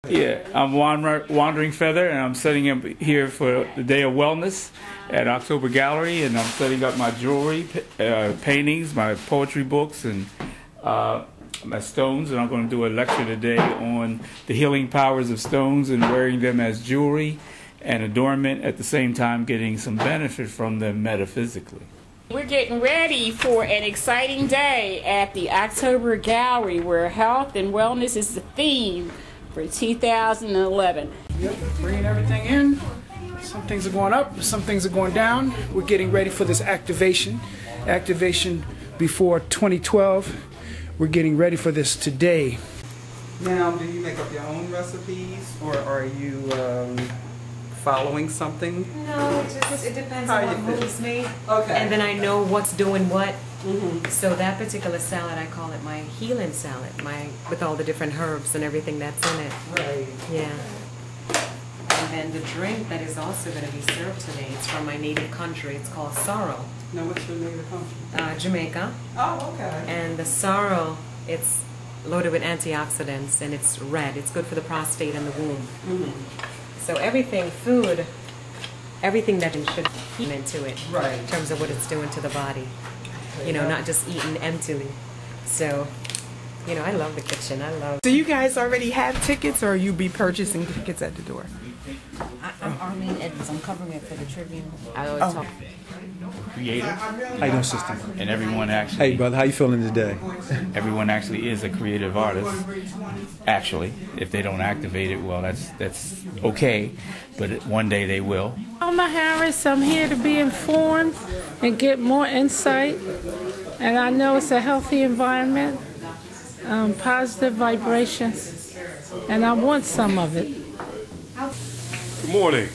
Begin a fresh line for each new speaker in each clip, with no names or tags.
Yeah, I'm Wandering Feather, and I'm setting up here for the Day of Wellness at October Gallery, and I'm setting up my jewelry, paintings, my poetry books, and my stones, and I'm going to do a lecture today on the healing powers of stones and wearing them as jewelry and adornment, at the same time getting some benefit from them metaphysically.
We're getting ready for an exciting day at the October Gallery where health and wellness is the theme for 2011.
Yep, bringing everything in. Some things are going up, some things are going down. We're getting ready for this activation before 2012. We're getting ready for this today.
Now, do you make up your own recipes, or are you following something?
No, it depends on what moves me. Okay. And then I know what's doing what. Mm-hmm. So that particular salad, I call it my healing salad, with all the different herbs and everything that's in it.
Right.
Yeah. And then the drink that is also going to be served today, it's from my native country. It's called sorrel.
Now, what's your native country?
Jamaica.
Oh, okay.
And the sorrel, it's loaded with antioxidants, and it's red. It's good for the prostate and the womb. Mm-hmm. So everything that should eat into it,
right,
in terms of what it's doing to the body. You know, not just eating emptily. So, you know, I love the kitchen.
So you guys already have tickets, or you be purchasing tickets at the door?
I'm Arlene Edwards. I'm covering it for the Tribune. I always talk.
Creator.
How you doing, sister?
And everyone actually.
Hey, brother. How you feeling today?
Everyone actually is a creative artist. Actually, if they don't activate it, well, that's okay. But one day they will.
Alma Harris. I'm here to be informed and get more insight. And I know it's a healthy environment, positive vibrations, and I want some of it.
Good morning.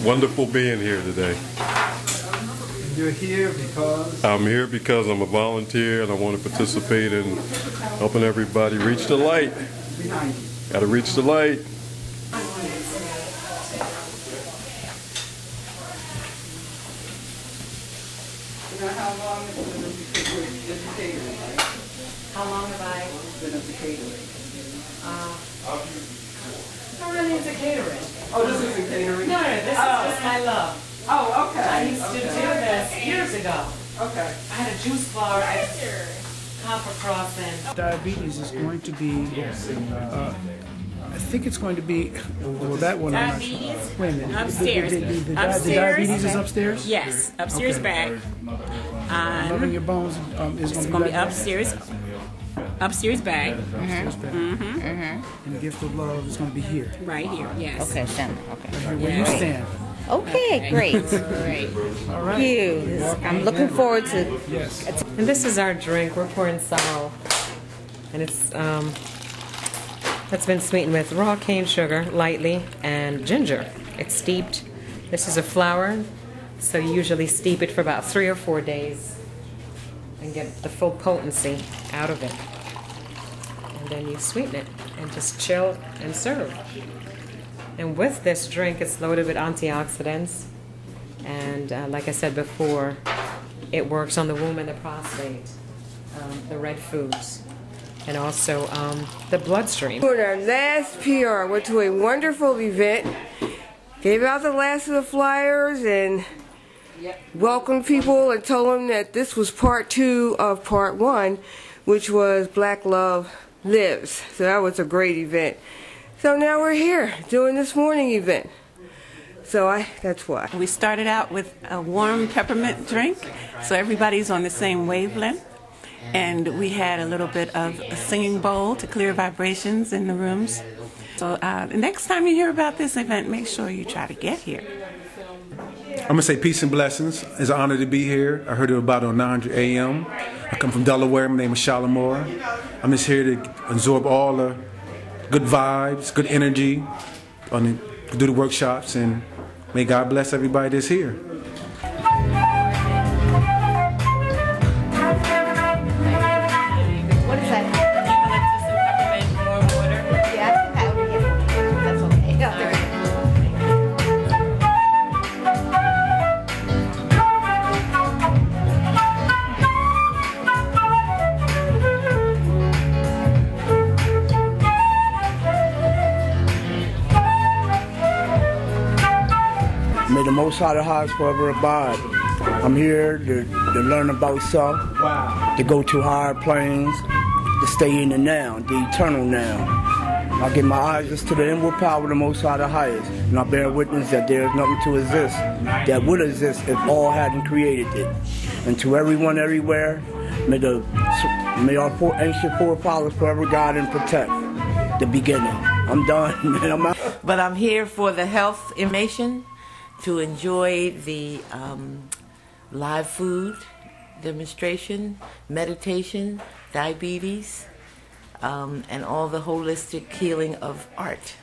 Wonderful being here today.
You're here because?
I'm here because I'm a volunteer and I want to participate in helping everybody reach the light. Got to reach the light.
How long have I been into catering? Not really into catering.
Oh, this isn't catering?
No, this is just my love.
Oh, okay.
I used to do this years ago.
Okay.
I had a juice bar at Copper Crossing.
Diabetes is going to be, I think it's going to be, well, that one I'm not sure.
Diabetes?
Wait a minute.
Upstairs.
The
Upstairs.
diabetes is upstairs?
Yes, upstairs back.
Loving your bones is
It's
going to
be upstairs. Upstairs bag.
Upstairs back. And the gift of love is going to be here.
Right here, yes.
Okay, stand. Okay.
Where you stand.
Okay, great.
Great.
All right.
You. I'm looking forward to.
Yes.
And this is our drink. We're pouring sorrel. And it's been sweetened with raw cane sugar, lightly, and ginger. It's steeped. This is a flour, so you usually steep it for about 3 or 4 days and get the full potency out of it. And then you sweeten it and just chill and serve. And with this drink, it's loaded with antioxidants. And like I said before, it works on the womb and the prostate, the red foods, and also the bloodstream.
For our last PR, went to a wonderful event, gave out the last of the flyers, and welcomed people and told them that this was part 2 of part 1, which was Black Love Lives. So that was a great event. So now we're here doing this morning event. So that's why.
We started out with a warm peppermint drink, so everybody's on the same wavelength. And we had a little bit of a singing bowl to clear vibrations in the rooms. So the next time you hear about this event, make sure you try to get here.
I'm going to say peace and blessings. It's an honor to be here. I heard it about on 900 AM. I come from Delaware. My name is Shalimore. I'm just here to absorb all the good vibes, good energy, do the workshops, and may God bless everybody that's here.
What is that? Eucalyptus and peppermint, warm water. Yeah, I would get it. That's okay. Yeah, there.
May the Most High the highest forever abide. I'm here to learn about self, to go to higher planes, to stay in the now, the eternal now. I give my eyes just to the inward power of the Most High the highest, and I bear witness that there is nothing to exist that would exist if all hadn't created it. And to everyone everywhere, may our ancient forefathers forever guide and protect the beginning. I'm done, man. I'm out.
But I'm here for the health information, to enjoy the live food demonstration, meditation, diabetes, and all the holistic healing of art.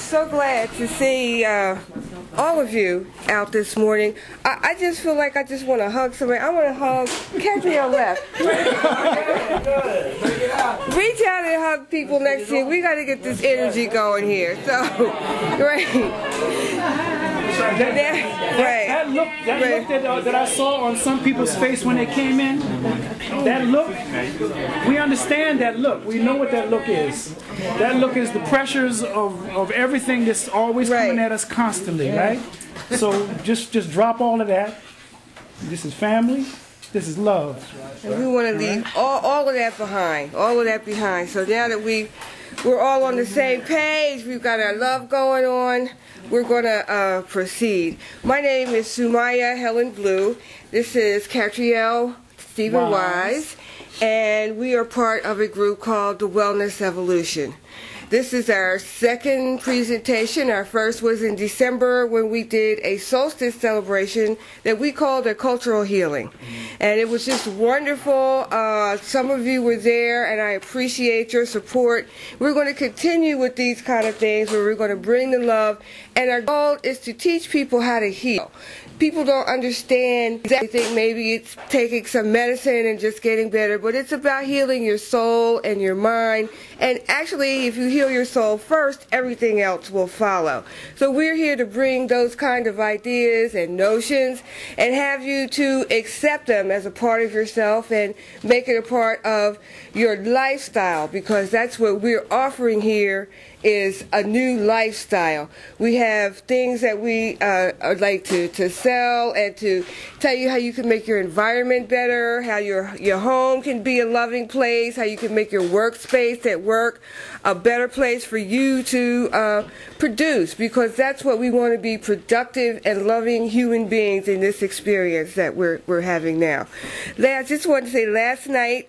So glad to see all of you out this morning. I just feel like I just want to hug somebody. I want to hug Catriel left. Reach out and hug people next to you. We got to get this energy going here. So, right.
That look that I saw on some people's face when they came in, that look, we understand that look. We know what that look is. That look is the pressures of everything that's always coming at us constantly, right? So just drop all of that. This is family. This is love.
And we want to leave all of that behind. All of that behind. So now that we're all on the same page, we've got our love going on, we're going to proceed. My name is Sumaya Helen Blue. This is Catriel Stephen Wise, and we are part of a group called the Wellness Evolution. This is our second presentation. Our first was in December when we did a solstice celebration that we called a cultural healing. And it was just wonderful. Some of you were there, and I appreciate your support. We're going to continue with these kind of things where we're going to bring the love. And our goal is to teach people how to heal. People don't understand. They think maybe it's taking some medicine and just getting better, but it's about healing your soul and your mind. And actually, if you heal your soul first, everything else will follow. So we're here to bring those kind of ideas and notions and have you to accept them as a part of yourself and make it a part of your lifestyle, because that's what we're offering here, is a new lifestyle. We have things that we like to sell and to tell you how you can make your environment better, how your home can be a loving place, how you can make your workspace at work a better place for you to produce, because that's what we want to be, productive and loving human beings in this experience that we're having now. I just wanted to say last night,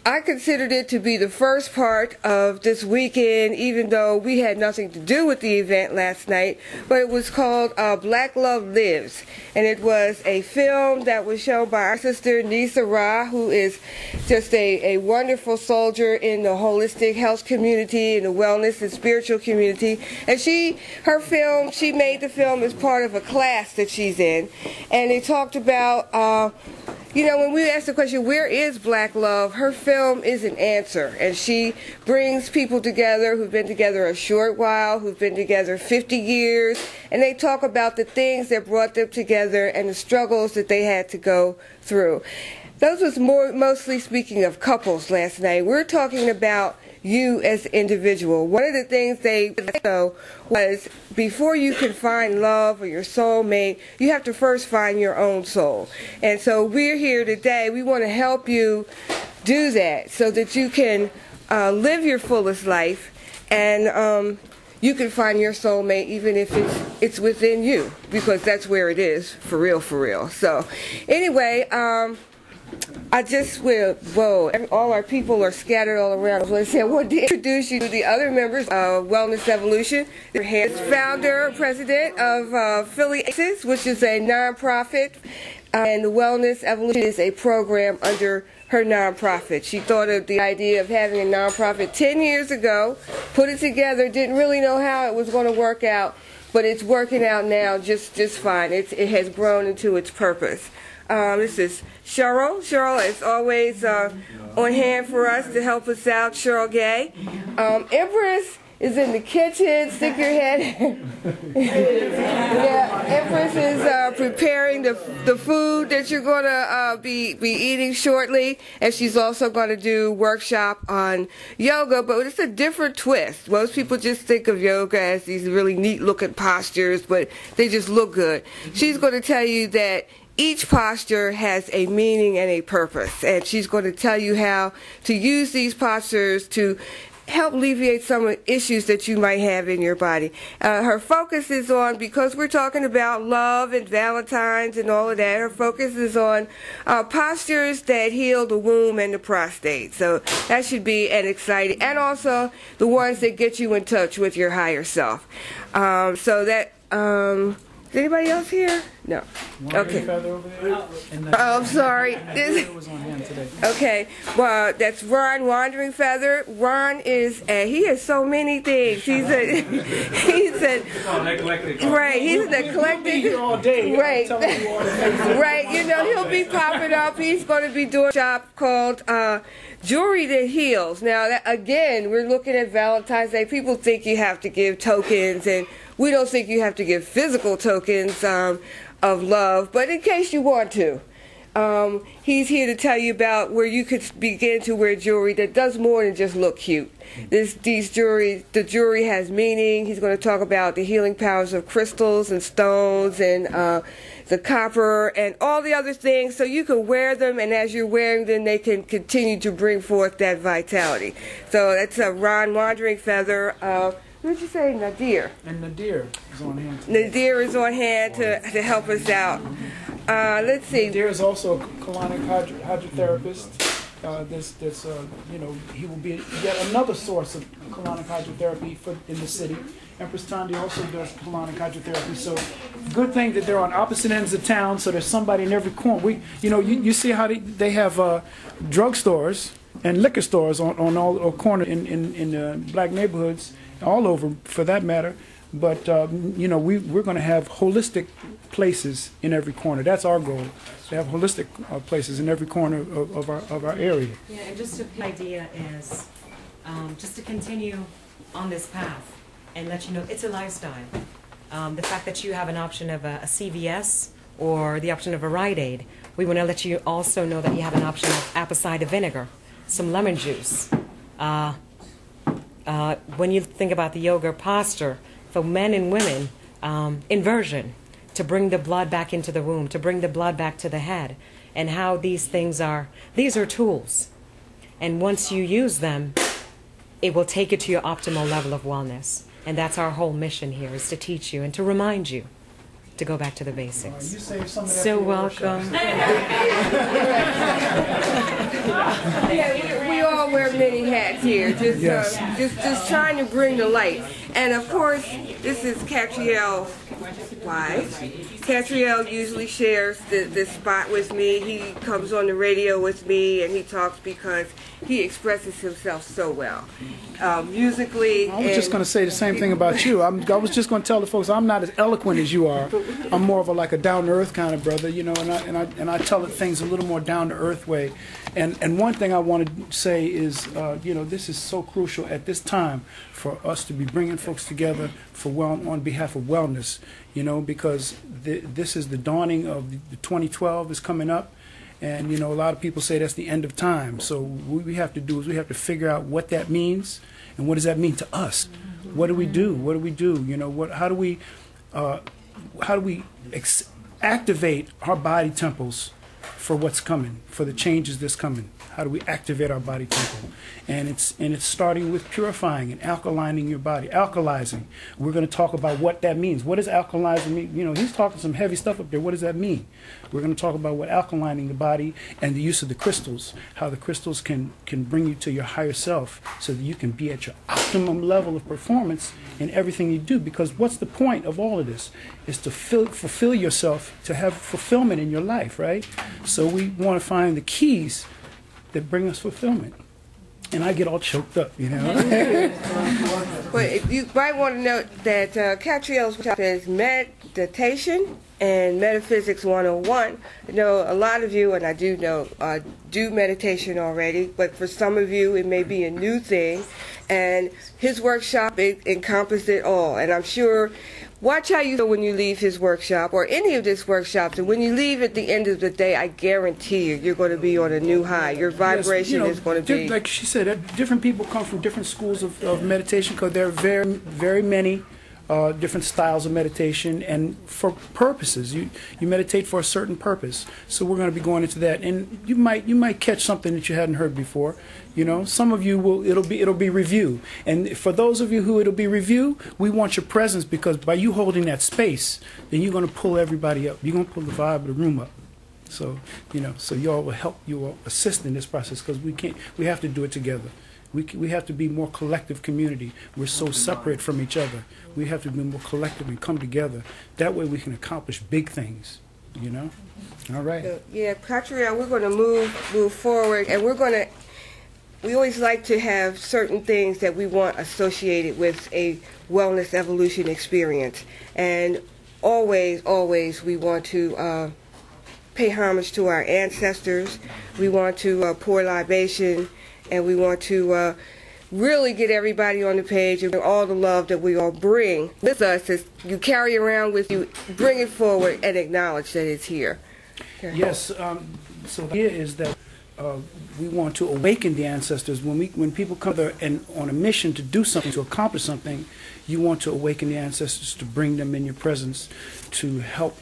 I considered it to be the first part of this weekend, even though we had nothing to do with the event last night, but it was called Black Love Lives, and it was a film that was shown by our sister Nisa Ra, who is just a wonderful soldier in the holistic health community, in the wellness and spiritual community, and she made the film as part of a class that she's in, and it talked about you know, when we ask the question, where is black love, her film is an answer. And she brings people together who've been together a short while, who've been together 50 years, and they talk about the things that brought them together and the struggles that they had to go through. Those was mostly speaking of couples last night. We're talking about you as an individual. One of the things they know was, before you can find love or your soulmate, you have to first find your own soul. And so we're here today. We want to help you do that so that you can live your fullest life, and you can find your soulmate even if it's within you, because that's where it is, for real, for real. So anyway, I just will, all our people are scattered all around. I want to introduce you to the other members of Wellness Evolution. They're founder, president of Philly Aces, which is a nonprofit And the Wellness Evolution is a program under her nonprofit. She thought of the idea of having a nonprofit 10 years ago, put it together, didn't really know how it was going to work out, but it's working out now just fine. It has grown into its purpose. This is Cheryl. Cheryl is always on hand for us to help us out, Cheryl Gay. Empress is in the kitchen, stick your head. Yeah, Empress is preparing the food that you're going to be eating shortly, and she's also going to do workshop on yoga, but it's a different twist. Most people just think of yoga as these really neat-looking postures, but they just look good. She's going to tell you that each posture has a meaning and a purpose, and she's going to tell you how to use these postures to help alleviate some of the issues that you might have in your body. Her focus is on, because we're talking about love and Valentine's and all of that, her focus is on postures that heal the womb and the prostate. So that should be an exciting, and also the ones that get you in touch with your higher self. So that, is anybody else here? No. Okay. Oh, I'm sorry. Okay. Well, that's Ron Wandering Feather. Ron is he has so many things. He's an eclectic. Right. He's an eclectic. Right. Right. You know, he'll be popping up. He's going to be doing a shop called Jewelry That Heals. Now, that, again, we're looking at Valentine's Day. People think you have to give tokens, and we don't think you have to give physical tokens of love, but in case you want to. He's here to tell you about where you could begin to wear jewelry that does more than just look cute. The jewelry has meaning. He's going to talk about the healing powers of crystals and stones and the copper and all the other things, so you can wear them, and as you're wearing them, they can continue to bring forth that vitality. So that's a Ron Wandering Feather. What did you say, Nadir?
And Nadir is on hand.
Nadir is on hand to help us out. Let's see.
Nadir is also a colonic hydrotherapist. You know, he will be yet another source of colonic hydrotherapy in the city. Empress Tandy also does colonic hydrotherapy. So, good thing that they're on opposite ends of town. So there's somebody in every corner. You see how they have drugstores and liquor stores on all corners in black neighborhoods. All over, for that matter, but you know, we're going to have holistic places in every corner. That's our goal, to have holistic places in every corner of our area.
Yeah, and just the idea is just to continue on this path and let you know it's a lifestyle. The fact that you have an option of a CVS or the option of a Rite Aid, we want to let you also know that you have an option of apple cider vinegar, some lemon juice. When you think about the yoga posture, for men and women, inversion, to bring the blood back into the womb, to bring the blood back to the head, and how these are tools. And once you use them, it will take you to your optimal level of wellness. And that's our whole mission here, is to teach you and to remind you to go back to the basics.
You saved some of that
So welcome.
Yeah, we all wear many hats here, just trying to bring the light. And of course, this is Catriel's wife. Catriel usually shares this spot with me. He comes on the radio with me, and he talks because he expresses himself so well. Musically.
I was just going to say the same thing about you. I was just going to tell the folks I'm not as eloquent as you are. I'm more of a down to earth kind of brother, you know, and I tell things a little more down to earth way. And one thing I want to say is, you know, this is so crucial at this time for us to be bringing folks together on behalf of wellness, you know, because this is the dawning of the 2012 is coming up. And, you know, a lot of people say that's the end of time. So what we have to do is we have to figure out what that means and what does that mean to us. What do we do? What do we do? You know, how do we activate our body temples for what's coming, for the changes that's coming? How do we activate our body temple? And it's starting with purifying and alkalining your body. Alkalizing. We're going to talk about what that means. What does alkalizing mean? You know, he's talking some heavy stuff up there. What does that mean? We're going to talk about what alkalining the body and the use of the crystals, how the crystals can bring you to your higher self so that you can be at your optimal optimum level of performance in everything you do. Because what's the point of all of this? Is to fulfill yourself, to have fulfillment in your life, right? So we want to find the keys that bring us fulfillment. And I get all choked up, you know.
But you might want to note that Catriel's workshop is meditation and metaphysics 101. I know a lot of you, and I do know, do meditation already, but for some of you it may be a new thing. And his workshop, it encompassed it all. And I'm sure, watch how you feel when you leave his workshop or any of these workshops. And when you leave at the end of the day, I guarantee you, you're going to be on a new high. Your vibration is going to be...
Like she said, different people come from different schools of meditation, because there are very, very many different styles of meditation, and for purposes. You meditate for a certain purpose. So we're going to be going into that, and you might catch something that you hadn't heard before. You know, some of you will. It'll be review, and for those of you who it'll be review, we want your presence, because by you holding that space, then you're going to pull everybody up. You're going to pull the vibe of the room up. So so y'all will help, you will assist in this process, because we have to do it together. We have to be more collective community. We're so separate from each other. We have to be more collective and come together. That way we can accomplish big things, you know? All right.
So, yeah, Catriel, we're going to move forward, and we always like to have certain things that we want associated with a wellness evolution experience. And always we want to pay homage to our ancestors. We want to pour libation, and we want to really get everybody on the page and all the love that we all bring with us, as you carry around with you, bring it forward and acknowledge that it's here. Okay.
Yes, so here is that we want to awaken the ancestors. When people come there and on a mission to do something, to accomplish something, you want to awaken the ancestors, to bring them in your presence, to help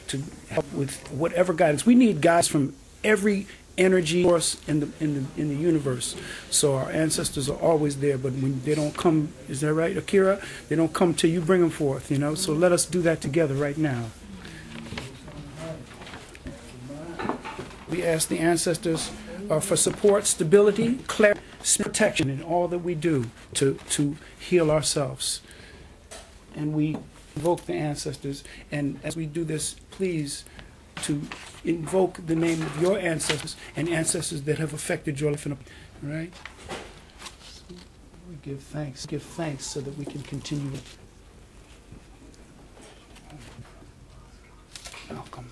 with whatever guidance. We need guidance from every energy force in the universe. So our ancestors are always there, but when they don't come, is that right, Akira? They don't come till you bring them forth, you know? So let us do that together right now. We ask the ancestors for support, stability, clarity, protection in all that we do to heal ourselves. And we invoke the ancestors, and as we do this, please to invoke the name of your ancestors and ancestors that have affected your life. All right? So we give thanks so that we can continue. Malcolm,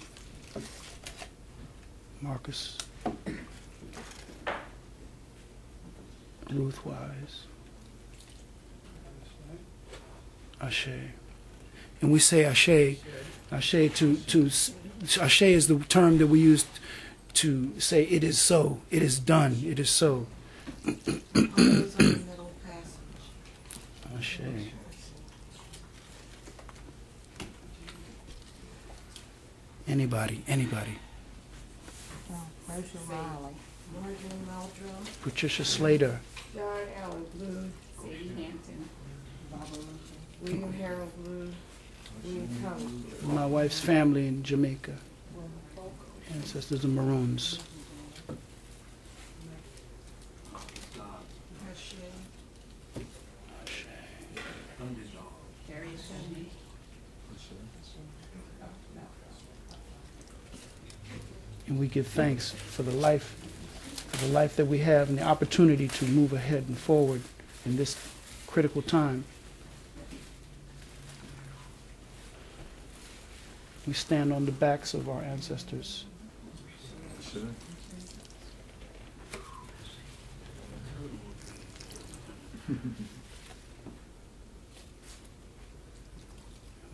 Marcus, Ruth Wise, Ashe. And we say Ashe Ashe is the term that we use to say it is so, it is done, it is so. Ashe. Anybody. Patricia Slater.
John Allen Blue. Sadie Hampton. William Harold Blue.
My wife's family in Jamaica. Ancestors of Maroons. And we give thanks for the life that we have and the opportunity to move ahead and forward in this critical time. We stand on the backs of our ancestors.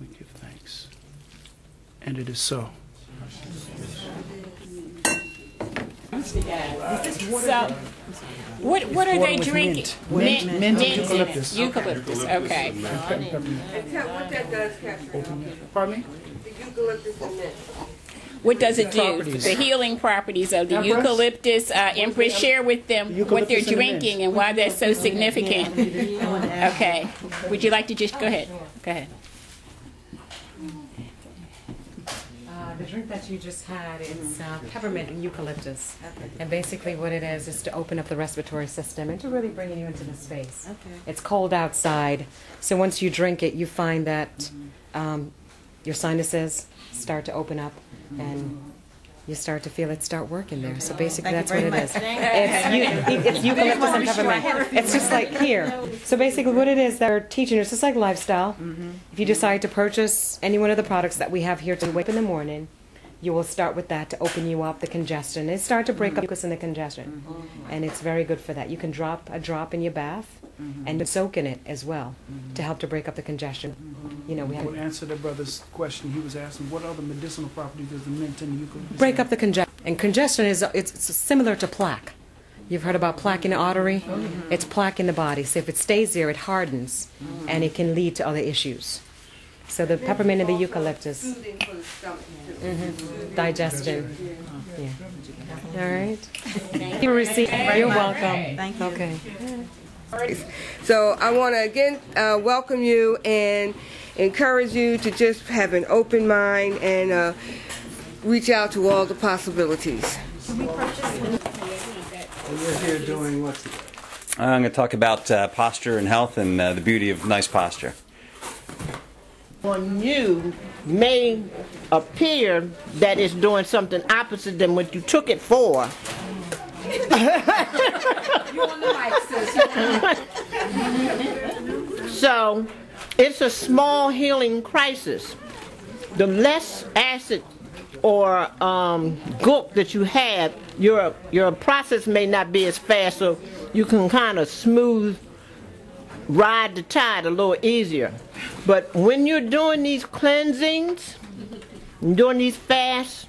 We give thanks. And it is so.
So, what are they drinking? Mint
eucalyptus.
Eucalyptus, okay.
And what that does, Catherine?
Pardon me?
The eucalyptus and mint.
What does it do?
Properties.
The healing properties of the
Empress?
eucalyptus. Empress, share with them what they're
Eucalyptus and the
drinking and why they're so significant. Okay. Would you like to just go ahead? Go ahead.
The drink that you just had, it's peppermint and eucalyptus. And basically what it is to open up the respiratory system and to really bring you into the space. It's cold outside, so once you drink it, you find that your sinuses start to open up and you start to feel it start working there. So basically that's what it is. It's eucalyptus and peppermint. It's just like here. So basically what it is, they're teaching, it's just like lifestyle. If you decide to purchase any one of the products that we have here to wake up in the morning, you will start with that to open you up the congestion. It start to break up mucus and the congestion. And it's very good for that. You can drop a drop in your bath and soak in it as well to help to break up the congestion. You know, we have
to answer the brother's question. He was asking, what other medicinal properties does the mint and eucalyptus
break up the congestion? And congestion is it's similar to plaque. You've heard about plaque in the artery? It's plaque in the body. So if it stays there, it hardens, and it can lead to other issues. So the peppermint and the eucalyptus. Digestion. Yeah. All right. You're welcome.
Thank you.
Okay.
So I want to again welcome you and encourage you to just have an open mind and reach out to all the possibilities.
We're here doing what today?
I'm going to talk about posture and health and the beauty of nice posture.
On you may appear that it's doing something opposite than what you took it for. So it's a small healing crisis. The less acid or gulp that you have, your process may not be as fast, so you can kind of smooth ride the tide a little easier. But when you're doing these cleansings, doing these fasts,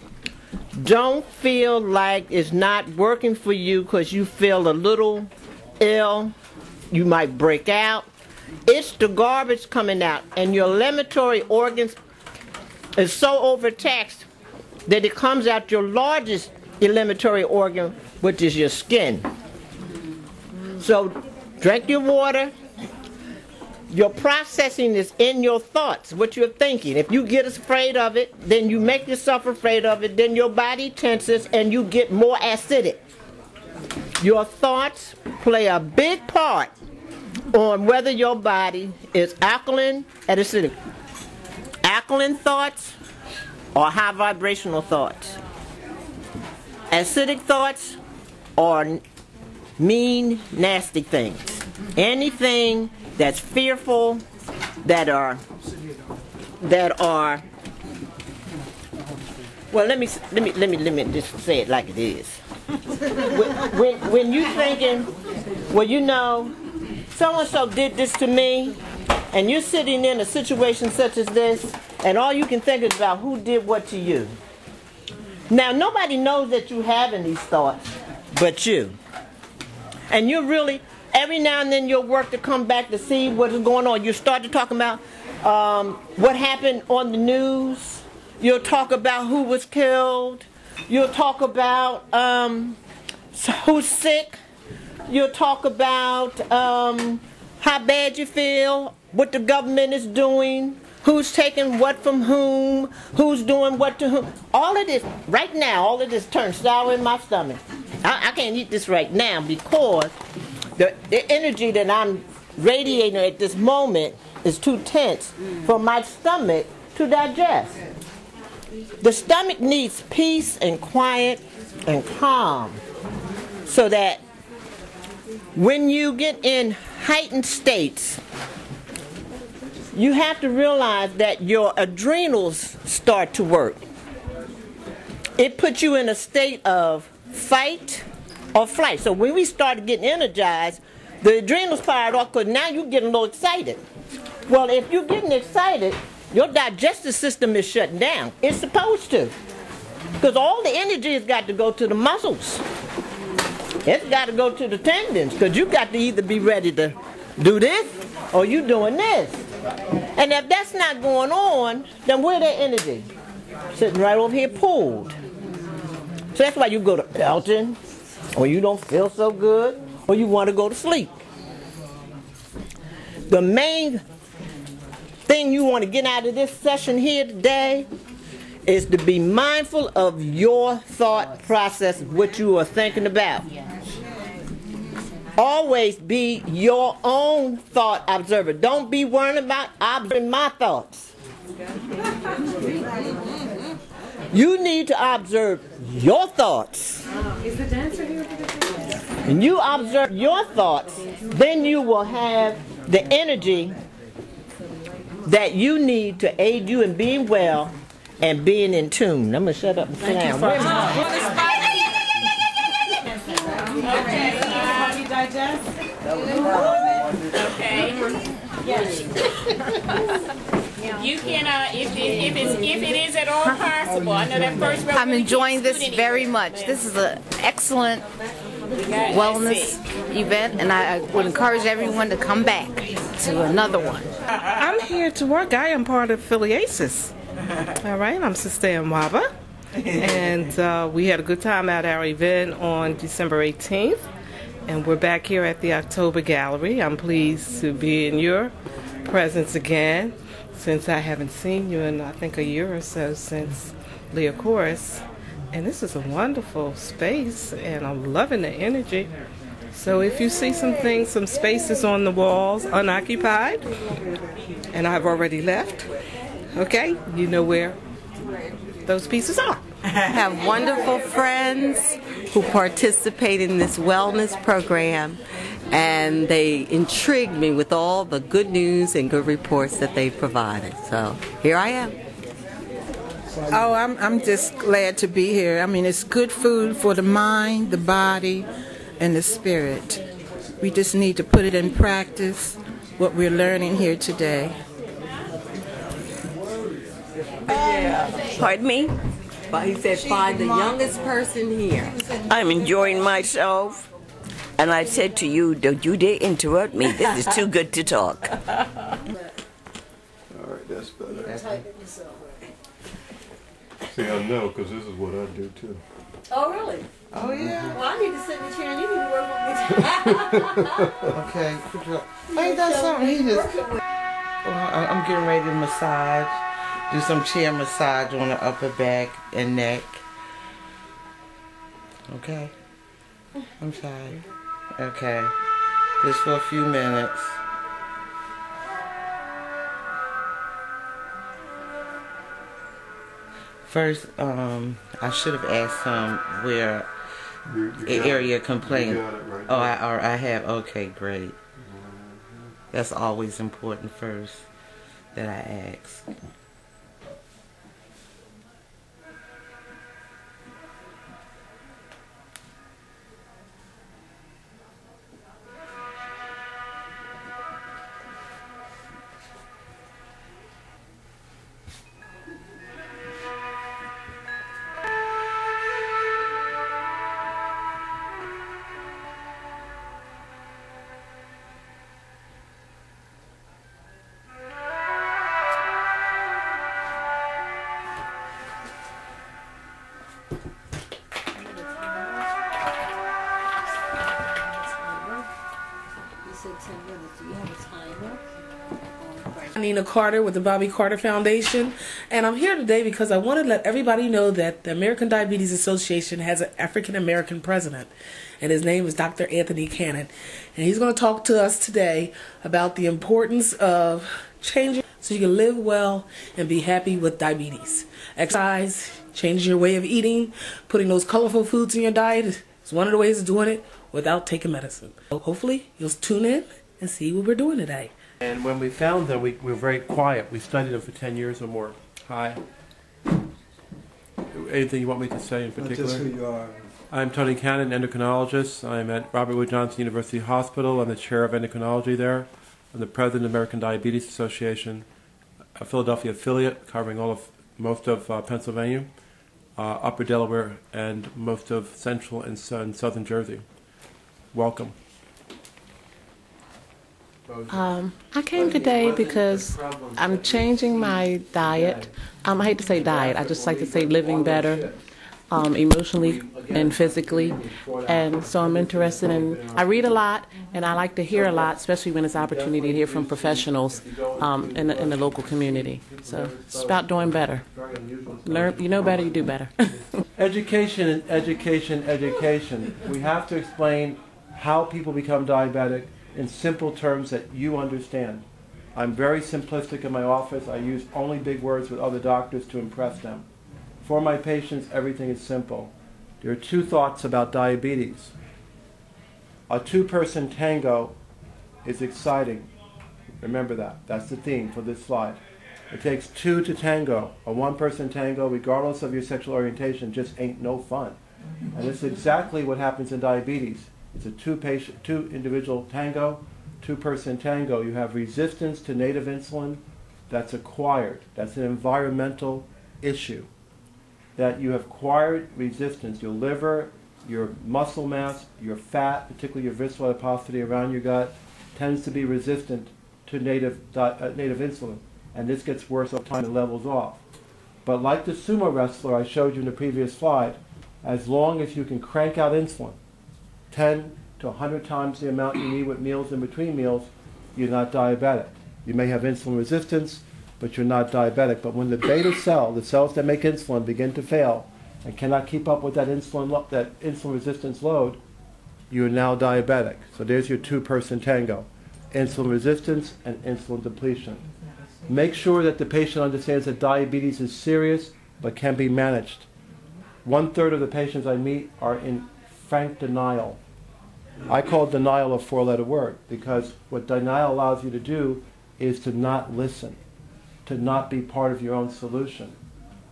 don't feel like it's not working for you because you feel a little ill. You might break out. It's the garbage coming out, and your eliminatory organs is so overtaxed that it comes out your largest eliminatory organ, which is your skin. So drink your water. Your processing is in your thoughts, what you're thinking. If you get afraid of it, then you make yourself afraid of it, then your body tenses and you get more acidic. Your thoughts play a big part on whether your body is alkaline or acidic. Alkaline thoughts or high vibrational thoughts. Acidic thoughts or mean, nasty things. Anything that's fearful, that are well, let me just say it like it is. When you thinking, well, you know, so and so did this to me, and you're sitting in a situation such as this, and all you can think is about who did what to you. Now, nobody knows that you're having these thoughts but you. And you're really, every now and then you'll work to come back to see what is going on. You start to talk about what happened on the news. You'll talk about who was killed. You'll talk about who's sick. You'll talk about how bad you feel, what the government is doing, who's taking what from whom, who's doing what to whom. All of this, right now, all of this turns sour in my stomach. I can't eat this right now because the energy that I'm radiating at this moment is too tense for my stomach to digest. The stomach needs peace and quiet and calm so that when you get in heightened states, you have to realize that your adrenals start to work. It puts you in a state of fight or flight. So when we start getting energized, the adrenals fired off because now you're getting a little excited. Well, if you're getting excited, your digestive system is shutting down. It's supposed to. Because all the energy has got to go to the muscles. It's got to go to the tendons because you got to either be ready to do this or you doing this. And if that's not going on, then where's that energy? Sitting right over here pulled. So that's why you go to belching, or you don't feel so good, or you want to go to sleep. The main thing you want to get out of this session here today is to be mindful of your thought process, what you are thinking about. Always be your own thought observer. Don't be worrying about observing my thoughts. You need to observe your thoughts.
Is the dancer here?
When you observe your thoughts, then you will have the energy that you need to aid you in being well and being in tune. I'm going to shut up and sit down.
You can, if it is at all possible. I know that first row.
I'm enjoying this very much. This is an excellent wellness event, and I would encourage everyone to come back to another one.
I'm here to work. I am part of Philiasis. All right, I'm Sister Mwaba, and we had a good time at our event on December 18th, and we're back here at the October Gallery. I'm pleased to be in your presence again, since I haven't seen you in, I think, a year or so since Leah Chorus. And this is a wonderful space, and I'm loving the energy. So if you see some things, some spaces on the walls unoccupied, and I've already left, okay, you know where those pieces are.
I have wonderful friends who participate in this wellness program, and they intrigue me with all the good news and good reports that they've provided. So here I am.
Oh, I'm just glad to be here. I mean, it's good food for the mind, the body, and the spirit. We just need to put it in practice, what we're learning here today.
Pardon me? But he said, find the youngest person here.
I'm enjoying myself, and I said to you, don't you dare interrupt me. This is too good to talk.
All right, that's better. See, I know, because this is what I do too.
Oh, really?
Oh, yeah.
Well, I need to sit in the chair and you need to work on me.
Okay, good job. Ain't that something? He just. Well, I'm getting ready to massage, do some chair massage on the upper back and neck. Okay. I'm sorry. Okay. Just for a few minutes. First, I should have asked him where area complaint.
Right.
Oh, I have. Okay, great. That's always important first that I ask.
Nina Carter with the Bobby Carter Foundation, and I'm here today because I want to let everybody know that the American Diabetes Association has an African American president, and his name is Dr. Anthony Cannon, and he's going to talk to us today about the importance of changing so you can live well and be happy with diabetes. Exercise, changing your way of eating, putting those colorful foods in your diet is one of the ways of doing it without taking medicine. So hopefully you'll tune in and see what we're doing today.
And when we found them, we were very quiet. We studied them for 10 years or more. Hi. Anything you want me to say in particular?
Just who you are.
I'm Tony Cannon, endocrinologist. I'm at Robert Wood Johnson University Hospital. I'm the chair of endocrinology there. I'm the president of the American Diabetes Association, a Philadelphia affiliate covering most of Pennsylvania, Upper Delaware, and most of central and southern Jersey. Welcome.
I came today because I'm changing my diet. I hate to say diet. I just like to say living better.
emotionally and physically. And so I'm interested in, I read a lot and I like to hear a lot, especially when it's an opportunity to hear from professionals in the local community. So it's about doing better. Learn, you know better, you do better.
Education, education, education. We have to explain how people become diabetic in simple terms that you understand. I'm very simplistic in my office. I use only big words with other doctors to impress them. For my patients, everything is simple. There are two thoughts about diabetes. A two-person tango is exciting. Remember that. That's the theme for this slide. It takes two to tango. A one-person tango, regardless of your sexual orientation, just ain't no fun. And this is exactly what happens in diabetes. It's a two individual tango, two-person tango. You have resistance to native insulin that's acquired. That's an environmental issue. That you have acquired resistance. Your liver, your muscle mass, your fat, particularly your visceral adiposity around your gut, tends to be resistant to native insulin. And this gets worse over time and levels off. But like the sumo wrestler I showed you in the previous slide, as long as you can crank out insulin 10 to 100 times the amount you need with meals in between meals, you're not diabetic. You may have insulin resistance, but you're not diabetic. But when the beta cell, the cells that make insulin, begin to fail and cannot keep up with that insulin resistance load, you are now diabetic. So there's your two-person tango. Insulin resistance and insulin depletion. Make sure that the patient understands that diabetes is serious but can be managed. 1/3 of the patients I meet are in frank denial. I call denial a four-letter word because what denial allows you to do is to not listen, to not be part of your own solution.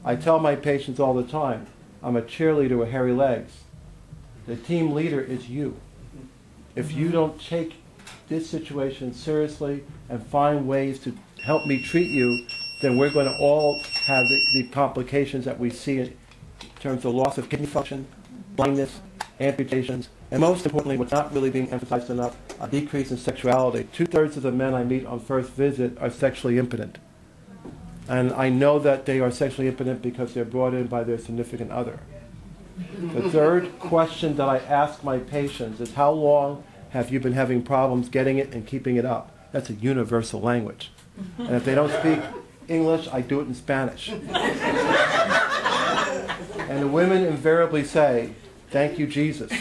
I tell my patients all the time, I'm a cheerleader with hairy legs. The team leader is you. If you don't take this situation seriously and find ways to help me treat you, then we're going to all have the complications that we see in terms of loss of kidney function, blindness, amputations, and most importantly, what's not really being emphasized enough, a decrease in sexuality. 2/3 of the men I meet on first visit are sexually impotent. And I know that they are sexually impotent because they're brought in by their significant other. The third question that I ask my patients is, how long have you been having problems getting it and keeping it up? That's a universal language. And if they don't speak English, I do it in Spanish. And the women invariably say, thank you, Jesus.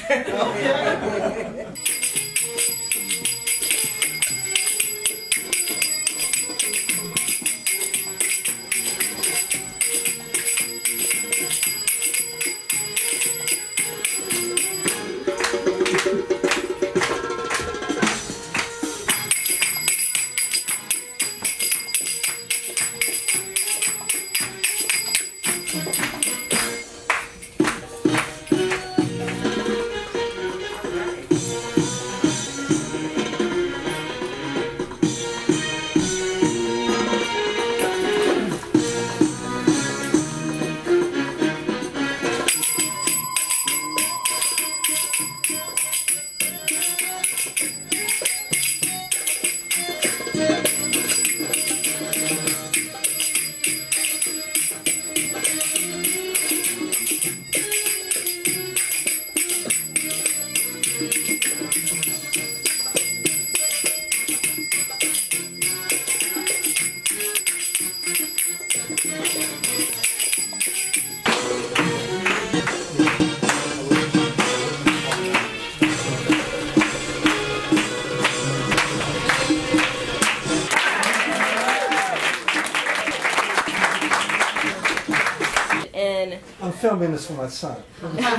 I'm filming this for my son. For my son.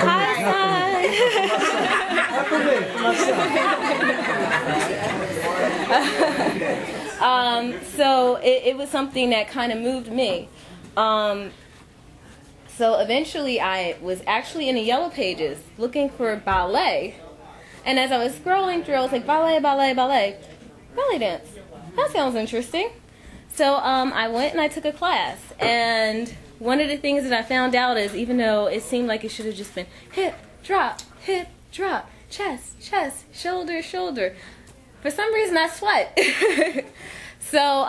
Hi,
For me, for my son.
So it was something that kind of moved me. So eventually I was actually in the Yellow Pages looking for ballet. And as I was scrolling through, I was like, ballet dance. That sounds interesting. So I went and I took a class. And one of the things that I found out is, even though it seemed like it should have just been hip, drop, chest, shoulder, shoulder, for some reason I sweat. So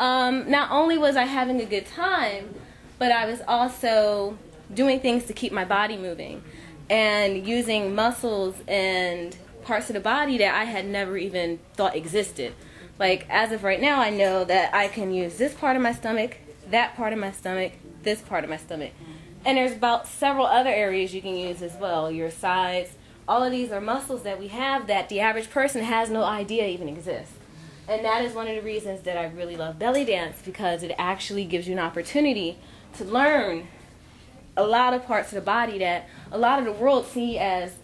not only was I having a good time, but I was also doing things to keep my body moving and using muscles and parts of the body that I had never even thought existed. Like, as of right now, I know that I can use this part of my stomach, that part of my stomach, this part of my stomach. And there's about several other areas you can use as well, your sides. All of these are muscles that we have that the average person has no idea even exist. And that is one of the reasons that I really love belly dance, because it actually gives you an opportunity to learn a lot of parts of the body that a lot of the world see as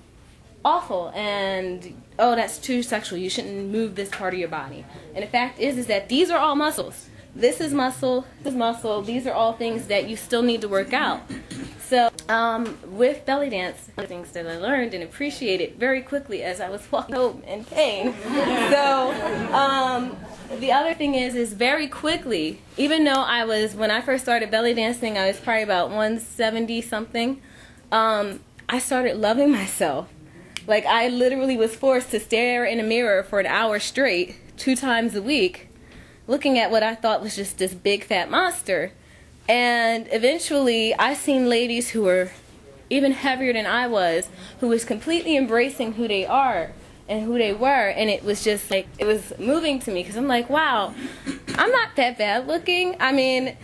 awful and, oh, that's too sexual, you shouldn't move this part of your body. And the fact is that these are all muscles. This is muscle, this is muscle, these are all things that you still need to work out. So with belly dance, things that I learned and appreciated very quickly as I was walking home in pain. So the other thing is very quickly, even though when I first started belly dancing, I was probably about 170 something, I started loving myself. Like, I literally was forced to stare in a mirror for an hour straight, 2 times a week, looking at what I thought was just this big fat monster. And eventually, I seen ladies who were even heavier than I was, who was completely embracing who they are and who they were. And it was just like, it was moving to me, because I'm like, wow, I'm not that bad looking. I mean,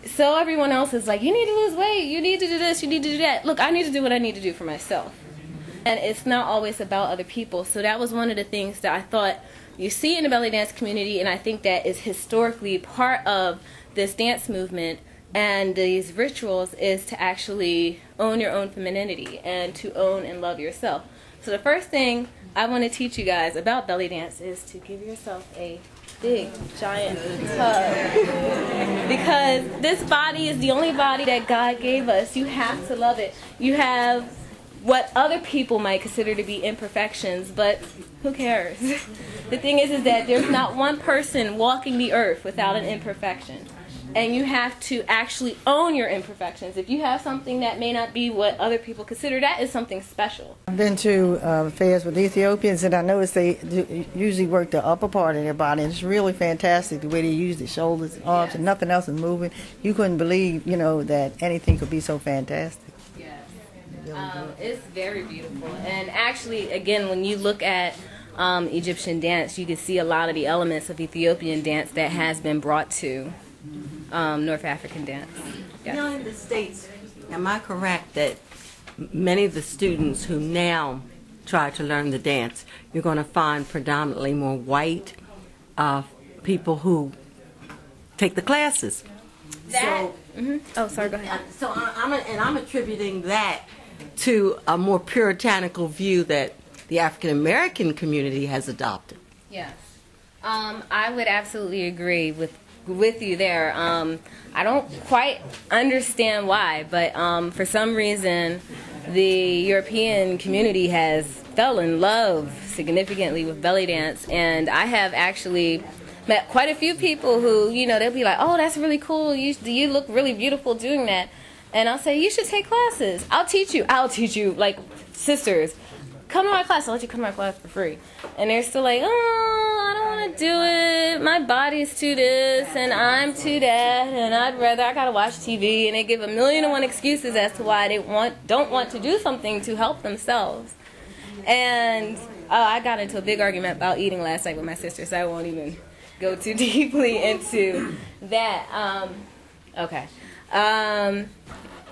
so everyone else is like, you need to lose weight, you need to do this, you need to do that. Look, I need to do what I need to do for myself. And it's not always about other people. So that was one of the things that I thought you see in the belly dance community, and I think that is historically part of this dance movement and these rituals, is to actually own your own femininity and to own and love yourself. So the first thing I want to teach you guys about belly dance is to give yourself a big, giant hug. Because this body is the only body that God gave us. You have to love it. You have what other people might consider to be imperfections, but who cares? The thing is that there's not one person walking the earth without an imperfection. And you have to actually own your imperfections. If you have something that may not be what other people consider, that is something special.
I've been to fairs with Ethiopians, and I noticed they usually work the upper part of their body, and it's really fantastic the way they use the shoulders, arms, and nothing else is moving. You couldn't believe, that anything could be so fantastic.
It's very beautiful. And actually, again, when you look at Egyptian dance, you can see a lot of the elements of Ethiopian dance that has been brought to North African dance. Yes.
In the States, am I correct that many of the students who now try to learn the dance, you're going to find predominantly more white people who take the classes?
Oh, sorry, go ahead.
So I'm attributing that to a more puritanical view that the African American community has adopted.
Yes. I would absolutely agree with you there. I don't quite understand why, but for some reason the European community has fell in love significantly with belly dance, and I have actually met quite a few people who, they'll be like, oh, that's really cool, you look really beautiful doing that. And I'll say, you should take classes. I'll teach you, like sisters. Come to my class, I'll let you come to my class for free. And they're still like, oh, I don't want to do it. My body's too this, and I'm too that, and I gotta watch TV. And they give 1,000,001 excuses as to why they don't want to do something to help themselves. And I got into a big argument about eating last night with my sister, so I won't even go too deeply into that. Okay.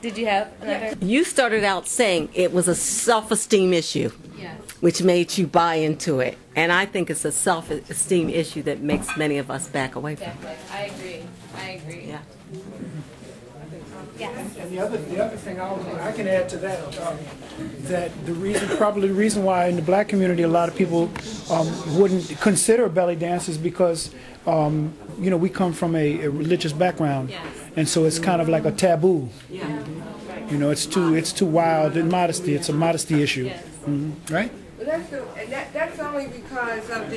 Did you have another?
You started out saying it was a self-esteem issue,
yes,
which made you buy into it. And I think it's a self-esteem issue that makes many of us back away from it.
I agree.
Yeah.
Yes.
And the other thing I can add to that, that probably the reason why in the black community a lot of people wouldn't consider belly dance is because we come from a religious background, yes, and so it's kind of like a taboo.
Yeah.
It's too wild and modesty. It's a modesty issue, yes, right?
Well, that's only because of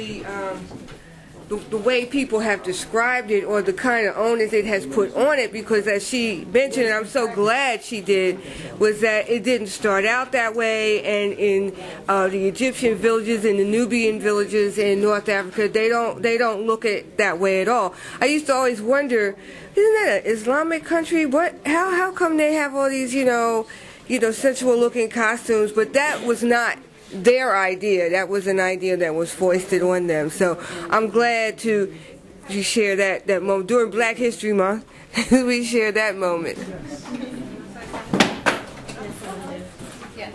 the way people have described it or the kind of onus it has put on it, because as she mentioned, and I'm so glad she did, was that it didn't start out that way. And in the Egyptian villages and the Nubian villages in North Africa, they don't look at it that way at all. I used to always wonder, isn't that an Islamic country? How come they have all these sensual looking costumes? But that was not their idea. That was an idea that was foisted on them. So I'm glad to share that moment during Black History Month. We share that moment.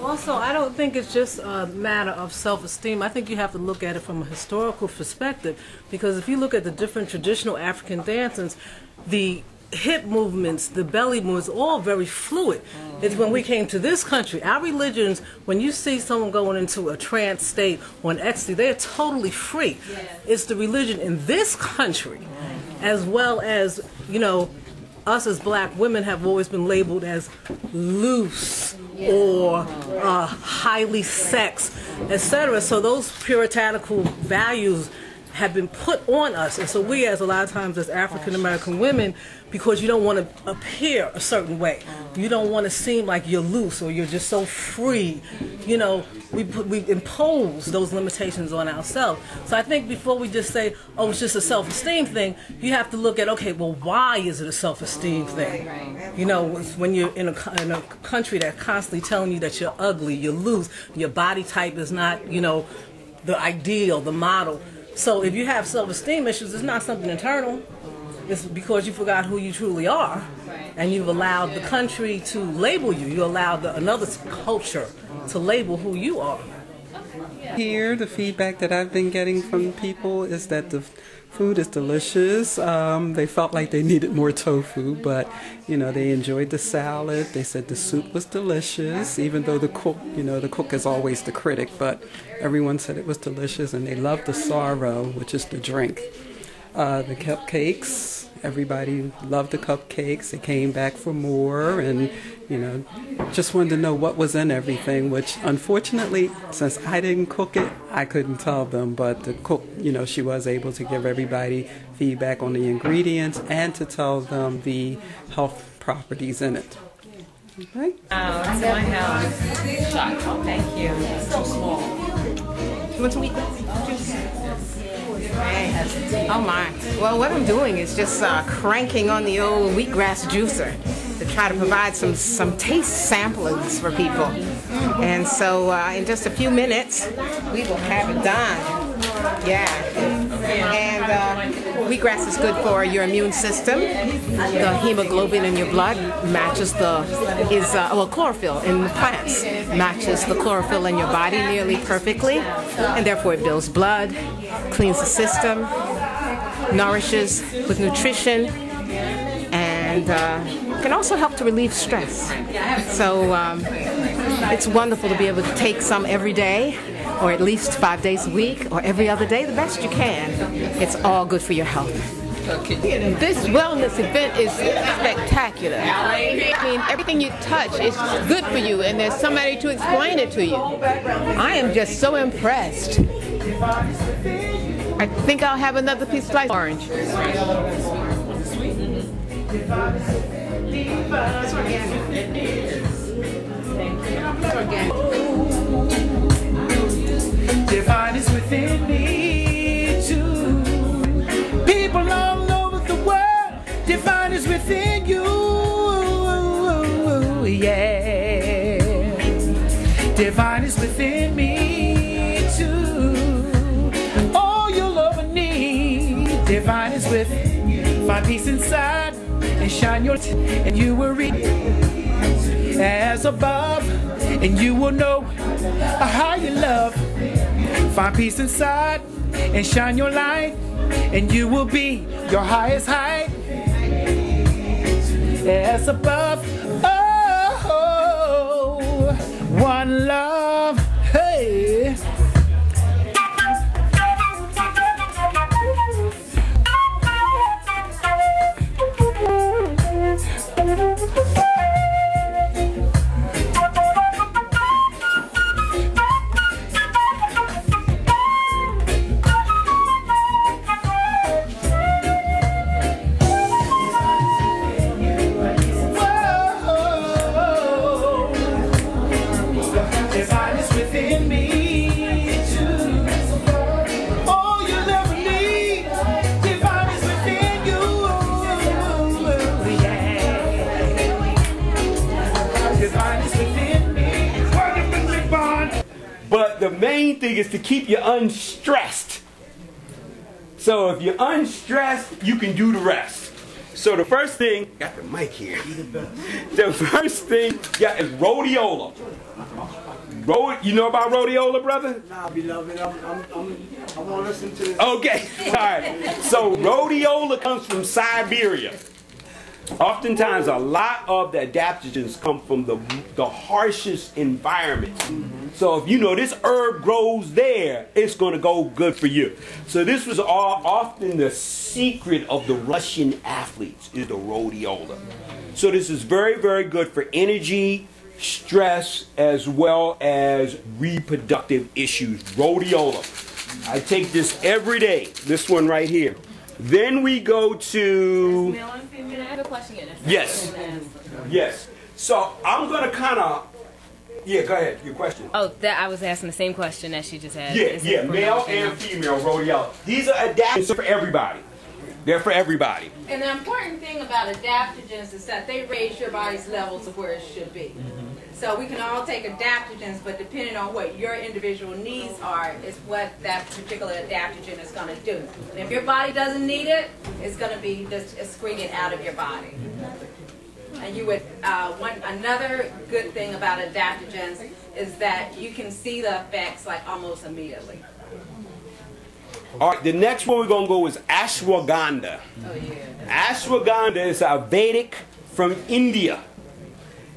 Also, I don't think it's just a matter of self-esteem. I think you have to look at it from a historical perspective, because if you look at the different traditional African dances, the hip movements, the belly movements, all very fluid. It's when we came to this country, our religions, when you see someone going into a trance state or an ecstasy, they are totally free. It's the religion in this country, as well as, us as black women have always been labeled as loose or highly sexed, etc. So those puritanical values have been put on us, and so we, as a lot of times as African American women, because you don't want to appear a certain way, you don't want to seem like you're loose or you're just so free, we impose those limitations on ourselves. So I think before we just say, oh, it's just a self-esteem thing, you have to look at, okay, well, why is it a self-esteem thing? When you're in a country that's constantly telling you that you're ugly, you're loose, your body type is not, the ideal, the model. So if you have self-esteem issues, it's not something internal. It's because you forgot who you truly are, and you've allowed the country to label you. You allowed another culture to label who you are.
Here, the feedback that I've been getting from people is that the food is delicious. They felt like they needed more tofu, but they enjoyed the salad. They said the soup was delicious, even though the cook is always the critic, but everyone said it was delicious, and they loved the sorrow, which is the drink. The cupcakes, everybody loved the cupcakes. They came back for more, and just wanted to know what was in everything, which unfortunately, since I didn't cook it, I couldn't tell them. But the cook, she was able to give everybody feedback on the ingredients and to tell them the health properties in it. Okay?
Oh, it's my house. Oh, thank you. It's too small. You want some wheat juice? Oh my. Well, what I'm doing is just cranking on the old wheatgrass juicer to try to provide some taste samplings for people. And so in just a few minutes, we will have it done. Yeah. And wheatgrass is good for your immune system. The hemoglobin in your blood matches chlorophyll in the plants matches the chlorophyll in your body nearly perfectly, and therefore it builds blood, cleans the system, nourishes with nutrition, and can also help to relieve stress. So it's wonderful to be able to take some every day, or at least 5 days a week, or every other day, the best you can. It's all good for your health.
This wellness event is spectacular. I mean, everything you touch is good for you, and there's somebody to explain it to you. I am just so impressed. I think I'll have another piece of sliced orange.
It's organic. It is. It's organic.
Divine is within me too. People all over the world, divine is within you. Yeah. Divine is within me too. All you'll ever need, divine is within you. Find peace inside and shine your and you will read as above, and you will know a higher love. Find peace inside and shine your light, and you will be your highest height. As above, oh, one love, hey.
But the main thing is to keep you unstressed. So if you're unstressed, you can do the rest. So the first thing, got the mic here. The first thing is rhodiola. You know about rhodiola, brother?
Nah, beloved, I'm gonna listen to this.
Okay, all right. So rhodiola comes from Siberia. Oftentimes, a lot of the adaptogens come from the harshest environment. So if you know this herb grows there, it's going to go good for you. So this was often the secret of the Russian athletes, is the rhodiola. So this is very, very good for energy, stress, as well as reproductive issues. Rhodiola. I take this every day. This one right here. Then we go to...
I have a question.
Yes. Yes. So I'm going to kind of... Yeah, go ahead. Your question.
Oh, that I was asking the same question that she just had.
Yeah, male and female rhodiola. These are adaptogens for everybody. They're for everybody.
And the important thing about adaptogens is that they raise your body's levels to where it should be. So we can all take adaptogens, but depending on what your individual needs are, is what that particular adaptogen is going to do. And if your body doesn't need it, it's going to be just excreted out of your body. And you would another good thing about adaptogens is that you can see the effects like almost immediately.
All right, the next one we're going to go is ashwagandha.
Oh, yeah.
Ashwagandha is a Vedic from India.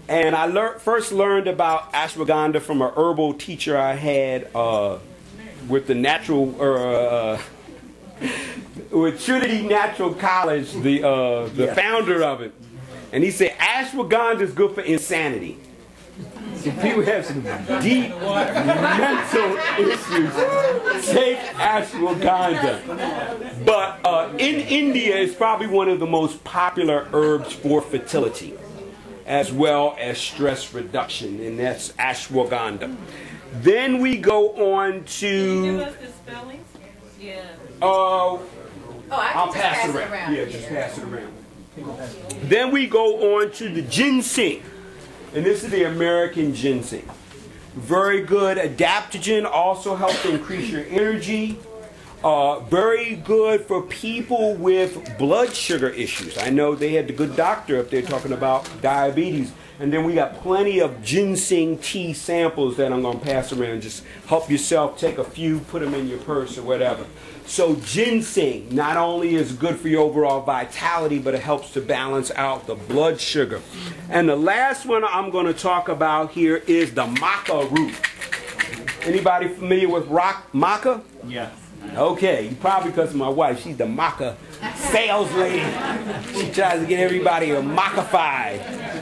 And I first learned about ashwagandha from an herbal teacher I had with the with Trinity Natural College, the founder of it. And he said ashwagandha is good for insanity. So people have some deep mental issues, take ashwagandha. But in India, it's probably one of the most popular herbs for fertility, as well as stress reduction, and that's ashwagandha. Then we go on to...
Can you give us the spellings? Yeah.
I'll pass it around. Yeah, just pass it around. Then we go on to the ginseng, and this is the American ginseng. Very good adaptogen, also helps to increase your energy. Very good for people with blood sugar issues. I know they had the good doctor up there talking about diabetes. And then we got plenty of ginseng tea samples that I'm going to pass around. Just help yourself, take a few, put them in your purse or whatever. So ginseng not only is good for your overall vitality, but it helps to balance out the blood sugar. And the last one I'm going to talk about here is the maca root. Anybody familiar with maca?
Yeah.
Okay, probably because of my wife. She's the maca sales lady. She tries to get everybody a maca-fied.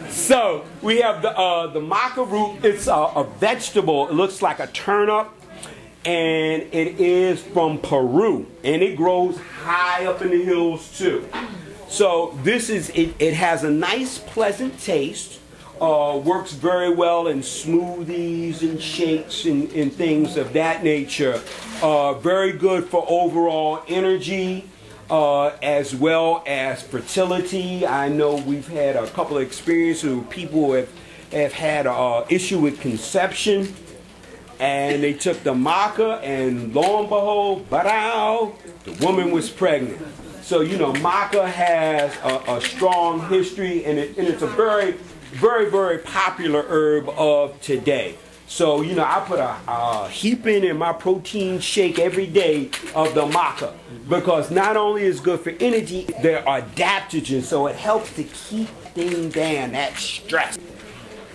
So we have the maca root. It's a vegetable. It looks like a turnip, and it is from Peru, and it grows high up in the hills too. So this is it has a nice, pleasant taste. Works very well in smoothies and shakes and things of that nature. Very good for overall energy, as well as fertility. I know we've had a couple of experiences where people have had an issue with conception, and they took the maca, and lo and behold, ba-dow, the woman was pregnant. So, you know, maca has a strong history, and it's a very, very popular herb of today. So, you know, I put a heaping in my protein shake every day of the maca, because not only is it good for energy, there are adaptogens, so it helps to keep things down, that stress.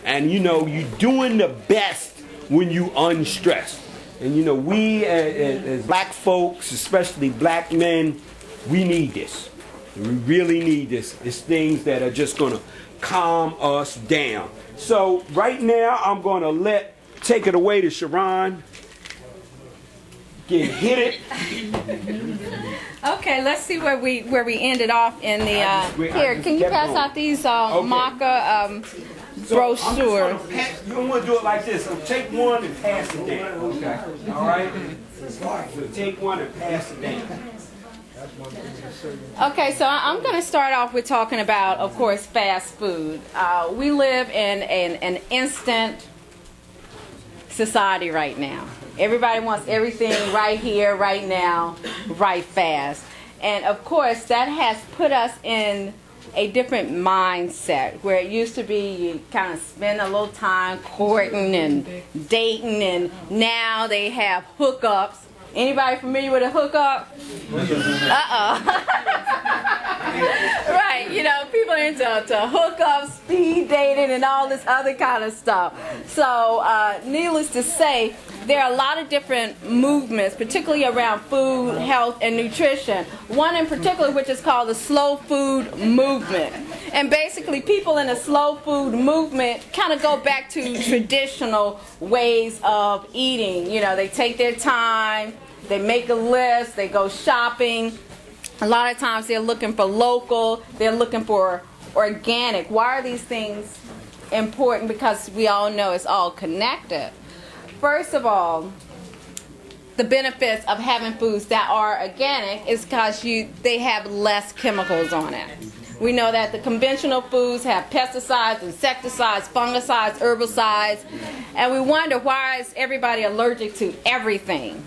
And, you know, you're doing the best when you unstressed. And, you know, we as black folks, especially black men, we need this. We really need this. It's things that are just going to calm us down. So right now I'm going to take it away to Sharon. Get hit it.
Okay, let's see where we ended off in the here. Can you pass out these maca brochure?
You don't want to do it like this. So take one and pass it down. Okay. All right. So take one and pass it down.
Okay, so I'm going to start off with talking about, of course, fast food. We live in an instant society right now. Everybody wants everything right here, right now, right fast. And of course, that has put us in a different mindset, where it used to be you kind of spend a little time courting and dating, and now they have hookups. Anybody familiar with a hookup? Right, you know, people are into hookups, speed dating, and all this other kind of stuff. So, needless to say, there are a lot of different movements, particularly around food, health, and nutrition. One in particular, which is called the slow food movement. And basically, people in the slow food movement kind of go back to traditional ways of eating. You know, they take their time, they make a list, they go shopping. A lot of times they're looking for local, they're looking for organic. Why are these things important? Because we all know it's all connected. First of all, the benefits of having foods that are organic is because they have less chemicals on it. We know that the conventional foods have pesticides, insecticides, fungicides, herbicides, and we wonder, why is everybody allergic to everything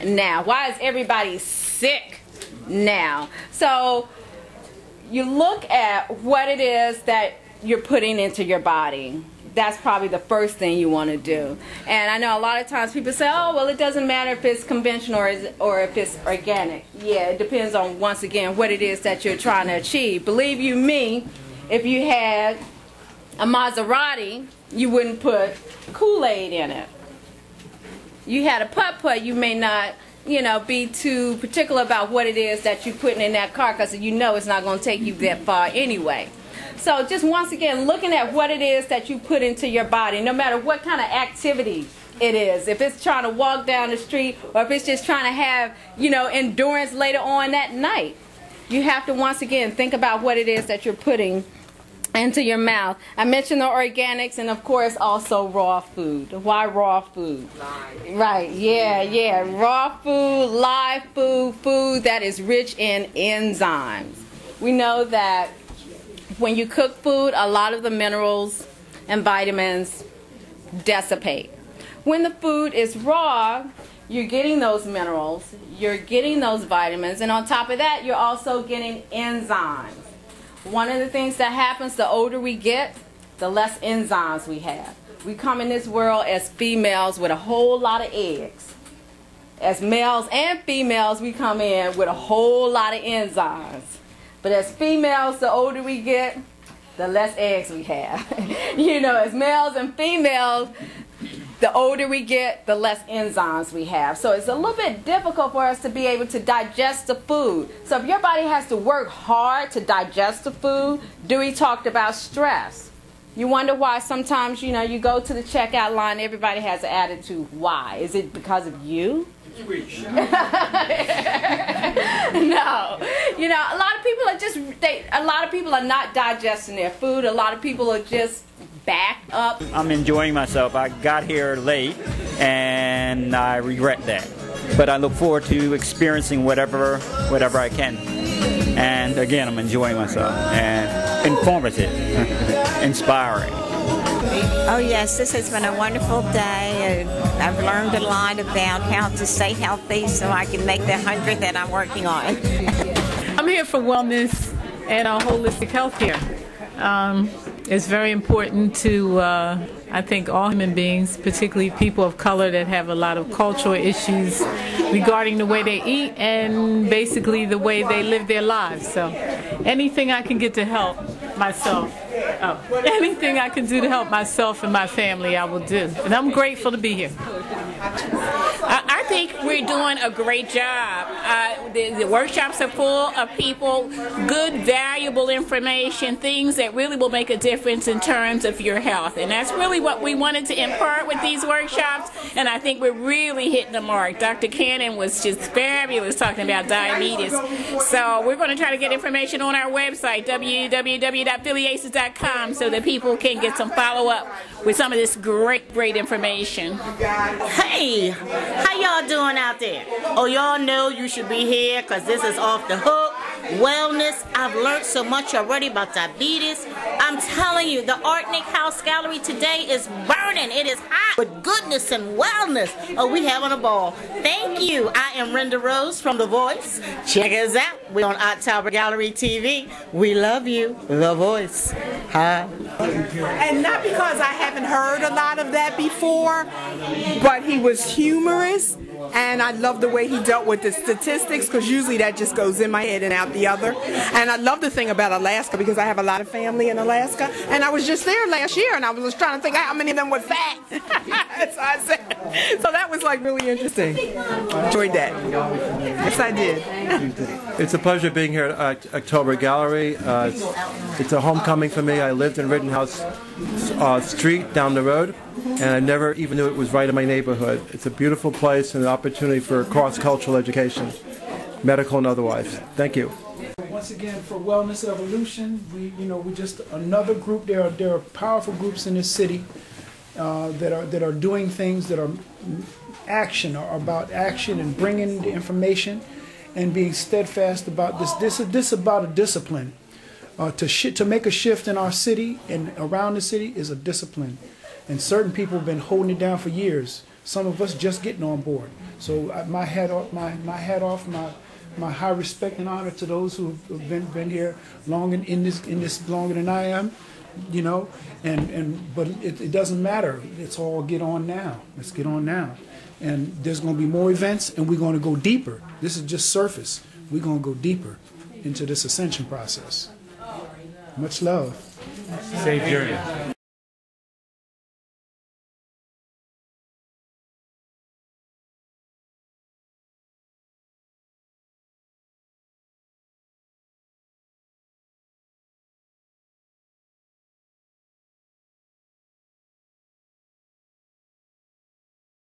now? Why is everybody sick now? So you look at what it is that you're putting into your body. That's probably the first thing you want to do. And I know a lot of times people say, oh, well, it doesn't matter if it's conventional or if it's organic. Yeah, it depends on, once again, what it is that you're trying to achieve. Believe you me, if you had a Maserati, you wouldn't put Kool-Aid in it. You had a putt-putt, you may not, you know, be too particular about what it is that you're putting in that car, because you know it's not going to take you that far anyway. So just once again, looking at what it is that you put into your body, no matter what kind of activity it is. If it's trying to walk down the street, or if it's just trying to have, you know, endurance later on that night, you have to once again think about what it is that you're putting into your mouth. I mentioned the organics, and of course also raw food. Why raw food? Live. Right, yeah. Raw food, live food, food that is rich in enzymes. We know that when you cook food, a lot of the minerals and vitamins dissipate. When the food is raw, you're getting those minerals, you're getting those vitamins, and on top of that, you're also getting enzymes. One of the things that happens, the older we get, the less enzymes we have. We come in this world as females with a whole lot of eggs. As males and females, we come in with a whole lot of enzymes. But as females, the older we get, the less eggs we have. You know, as males and females, the older we get, the less enzymes we have. So it's a little bit difficult for us to be able to digest the food. So if your body has to work hard to digest the food, Dewey talked about stress. You wonder why sometimes, you know, you go to the checkout line, everybody has an attitude. Why? Is it because of you? No. You know, a lot of people are not digesting their food. A lot of people are just backed up.
I'm enjoying myself. I got here late and I regret that. But I look forward to experiencing whatever I can. And again, I'm enjoying myself, and informative, inspiring.
Oh yes, this has been a wonderful day. I've learned a lot about how to stay healthy so I can make the 100 that I'm working on.
I'm here for wellness and holistic health care. It's very important to, I think, all human beings, particularly people of color that have a lot of cultural issues regarding the way they eat and basically the way they live their lives. So anything I can get to help myself, anything I can do to help myself and my family, I will do. And I'm grateful to be here.
I think we're doing a great job. The workshops are full of people, good, valuable information, things that really will make a difference in terms of your health. And that's really what we wanted to impart with these workshops, and I think we're really hitting the mark. Dr. Cannon was just fabulous talking about diabetes. So we're going to try to get information on our website, www.philliaces.com, so that people can get some follow-up with some of this great information.
Hey, how y'all doing out there? Oh, y'all know you should be here because this is Off the Hook Wellness. I've learned so much already about diabetes. I'm telling you, the Art Nick House Gallery today is burning. It is hot with goodness and wellness. Oh, we having a ball. Thank you. I am Renda Rose from The Voice. Check us out. We're on October Gallery TV. We love you. The Voice. Hi.
And not because I haven't heard a lot of that before, but he was humorous, and I love the way he dealt with the statistics, because usually that just goes in my head and out the other. And I love the thing about Alaska, because I have a lot of family in Alaska, and I was just there last year, and I was just trying to think how many of them were fat. So that was like really interesting. I enjoyed that. Yes, I did.
It's a pleasure being here at October Gallery. It's a homecoming for me. I lived in Rittenhouse Street down the road, and I never even knew it was right in my neighborhood. It's a beautiful place and an opportunity for cross-cultural education, medical and otherwise. Thank you.
Once again, for Wellness Evolution, we're just another group. There are powerful groups in this city that are doing things that are about action and bringing the information and being steadfast about this. This is about a discipline. To make a shift in our city and around the city is a discipline, and certain people have been holding it down for years. Some of us just getting on board. So my hat off, my high respect and honor to those who have been here long in this longer than I am, but it doesn't matter. It's all get on now. Let's get on now. And there's going to be more events, and we're going to go deeper. This is just surface. We're going to go deeper into this ascension process. Much love.
Savior.